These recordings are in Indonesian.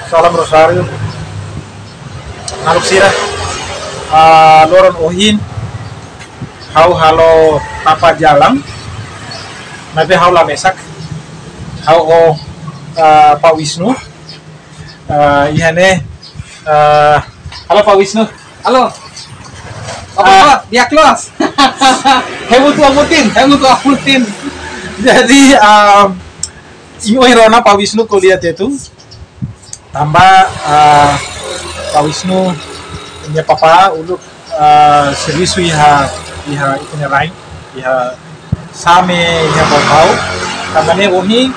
Salam Rosario. Naluk sira. Loron ohin. Halo tapa jalang. Nabi hau mesak. Hau Pak Wisnu. Ihane. Halo Pak Wisnu. Halo. Apa dia close? Hemutu amutin. Jadi Rona Pak Wisnu kuliah itu tambah Pak Wisnu punya papa uluk serius iha itu lain iha same iha bau tambahnya wohi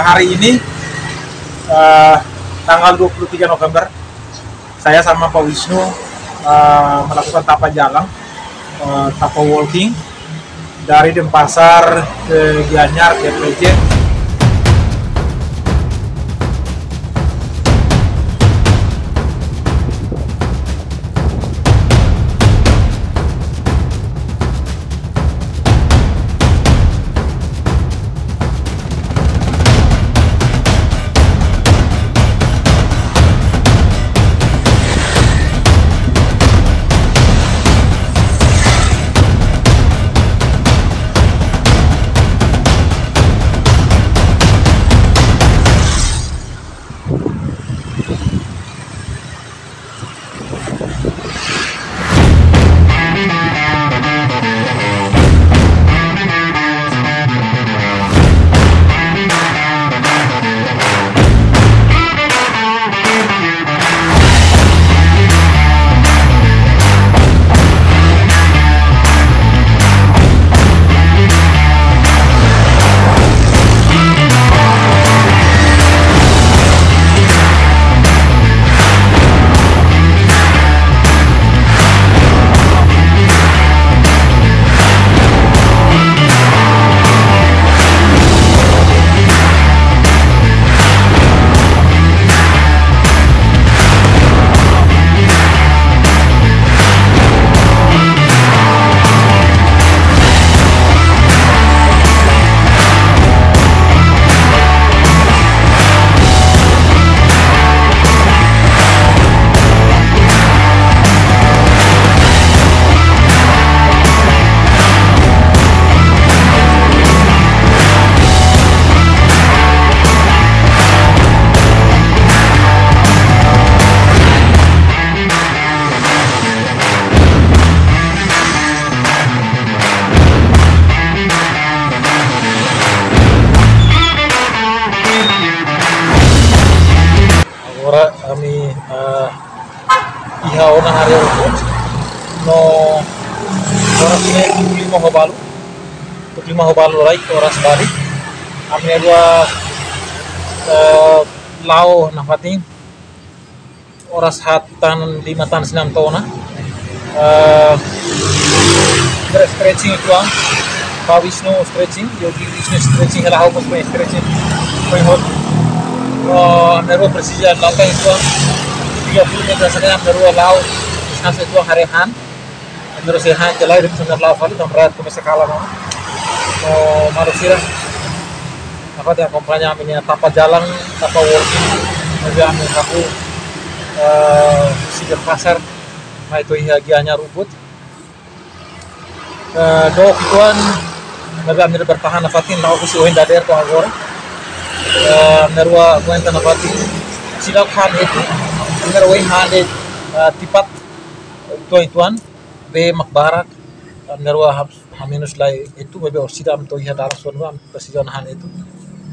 hari ini tanggal 23 November saya sama Pak Wisnu melakukan tapa jalan tapa walking dari Denpasar ke Gianyar ke Plejen. Kami iha ona hari no oras ini 25 hobalu rai oras bari kami dua lau nafatin oras hatan 5 tan 6 tona stretching itu Pak Wisnu stretching Yogi Wisnu stretching hela hau pun stretching hot meru presija langkah itu 30 meter saja meru lau sampai itu harehan meru sehan jalai dari senar lau kali tamrat ke sekala mau marusira apa dia komplanya ini tapa jalan tapa walking meja ambil aku si Denpasar nah itu Gianyar Ubud dok tuan meru ambil bertahan nafatin lau kusi ohin dader to agora nerwa kuenta nafatin silak han itu nerwa han tipat tuan be makbarak nerwa haminus lai itu bebe orsidam to iha dalang sonwa presijon han itu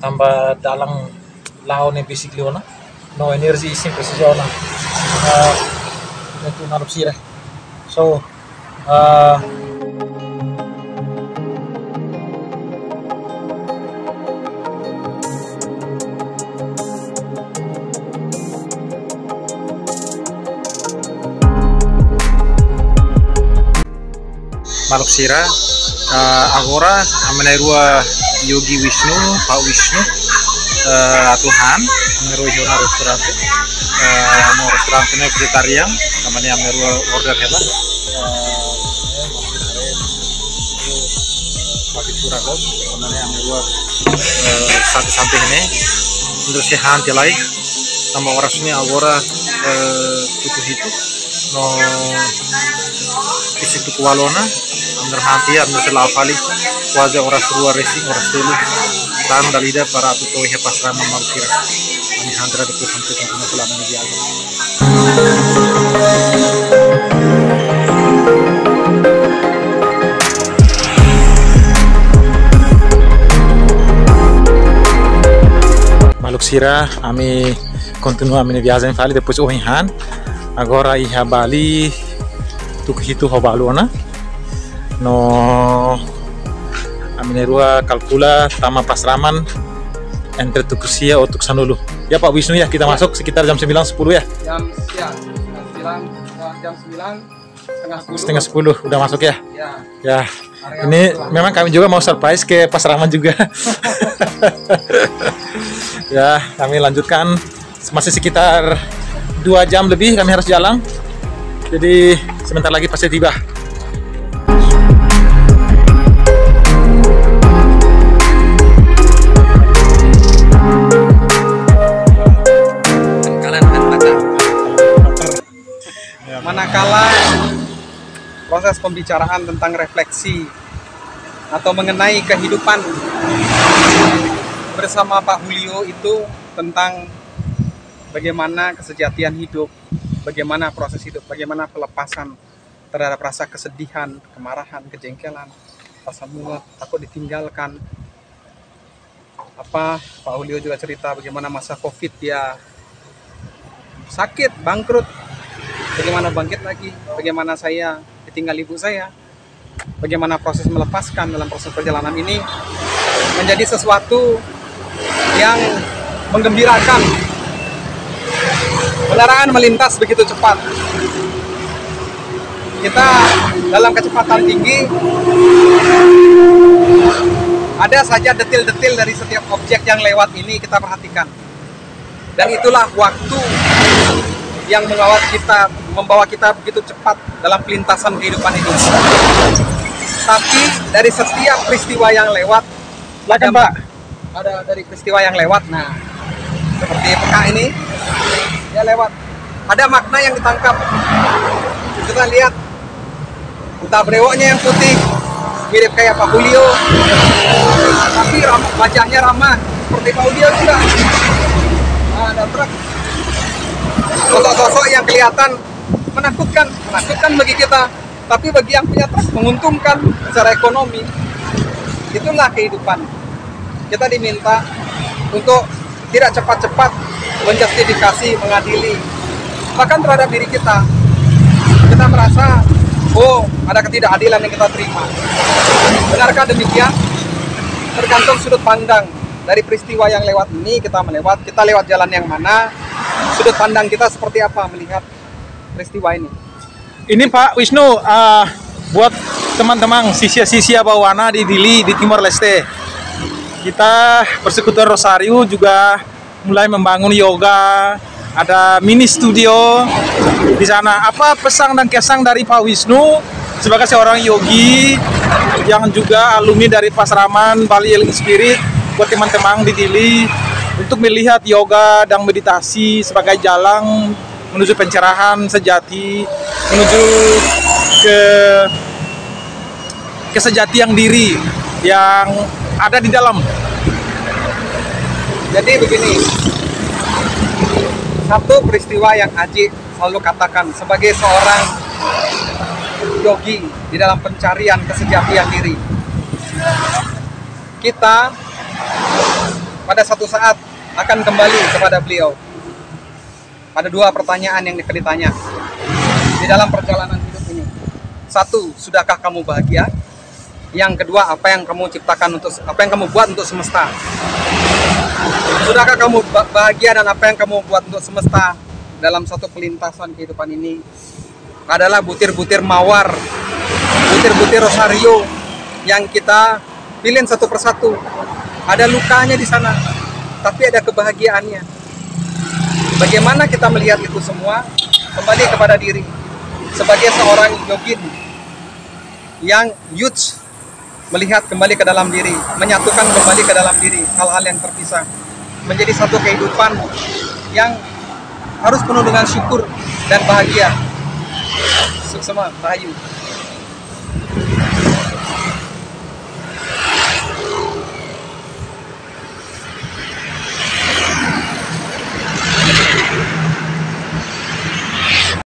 tambah dalang laone basically ona no energy isim presijon itu narup sirah so Maluk Sira agora amenerua Yogi Wisnu Pak Wisnu Tuhan amenerua jona restoran no restoran punya vegetarian namanya amenerua order hela pakai curagos namanya amenerua satu samping ini terus sehan tilai nama orasnya agora tuku hitu no isi tuku walona amder hanti amder selafali kuaja oras rua racing oras telu tan dalida para tuto he pasrama magsira ani handra de sampai sampai selama ini dia. Maluk sira ami continua a minha viagem fali depois o Han agora ia Bali tuk hitu hobalona no a minha rua calcula tama pasraman entre Tukusia atau Tuksanulu ya Pak Wisnu ya kita masuk sekitar jam 9.10 ya jam 9 setengah 10 udah masuk ya ya area ini memang kami juga mau surprise ke pasraman juga. Ya, kami lanjutkan masih sekitar 2 jam lebih kami harus jalan. Jadi sebentar lagi pasti tiba. Manakala proses pembicaraan tentang refleksi atau mengenai kehidupan bersama Pak Julio itu tentang bagaimana kesejatian hidup, bagaimana proses hidup, bagaimana pelepasan terhadap rasa kesedihan, kemarahan, kejengkelan, rasa muak, takut ditinggalkan. Pak Julio juga cerita bagaimana masa COVID dia sakit, bangkrut, bagaimana bangkit lagi, bagaimana saya ditinggal ibu saya, bagaimana proses melepaskan dalam proses perjalanan ini menjadi sesuatu yang menggembirakan. Kendaraan melintas begitu cepat. Kita dalam kecepatan tinggi, ada saja detil-detil dari setiap objek yang lewat ini kita perhatikan. Dan itulah waktu yang membawa kita begitu cepat dalam pelintasan kehidupan ini. Tapi dari setiap peristiwa yang lewat, ada dari peristiwa yang lewat, nah seperti PK ini, dia lewat. Ada makna yang ditangkap. Kita lihat, entah brewoknya yang putih, mirip kayak Pak Julio, tapi wajahnya ramah, seperti Pak Julio juga. Nah, ada truk. Sosok-sosok yang kelihatan menakutkan bagi kita, tapi bagi yang punya truk menguntungkan secara ekonomi. Itulah kehidupan. Kita diminta untuk tidak cepat-cepat menjustifikasi, mengadili, bahkan terhadap diri kita. Kita merasa, oh ada ketidakadilan yang kita terima. Benarkah demikian? Tergantung sudut pandang dari peristiwa yang lewat ini. Kita lewat jalan yang mana, sudut pandang kita seperti apa melihat peristiwa ini. Ini Pak Wisnu, buat teman-teman sisia-sisia bawana di Dili, di Timor Leste, kita Persekutuan Rosario juga mulai membangun yoga, ada mini studio di sana. Apa pesan dan kesan dari Pak Wisnu sebagai seorang yogi yang juga alumni dari Pasraman Bali Healing Spirit buat teman-teman di Dili untuk melihat yoga dan meditasi sebagai jalan menuju pencerahan sejati, menuju ke kesejatian diri yang ada di dalam. Jadi begini, satu peristiwa yang Aji selalu katakan sebagai seorang yogi di dalam pencarian kesejatian diri, kita pada satu saat akan kembali kepada beliau. Ada 2 pertanyaan yang ditanya di dalam perjalanan hidup ini. 1, sudahkah kamu bahagia? Yang kedua, apa yang kamu buat untuk semesta? Sudahkah kamu bahagia dan apa yang kamu buat untuk semesta dalam satu pelintasan kehidupan ini? Adalah butir-butir mawar, butir-butir rosario yang kita pilih satu persatu. Ada lukanya di sana, tapi ada kebahagiaannya. Bagaimana kita melihat itu semua? Kembali kepada diri. Sebagai seorang yogin yang youth, melihat kembali ke dalam diri, menyatukan kembali ke dalam diri hal-hal yang terpisah, menjadi satu kehidupan yang harus penuh dengan syukur dan bahagia. Suksema, Bahayu.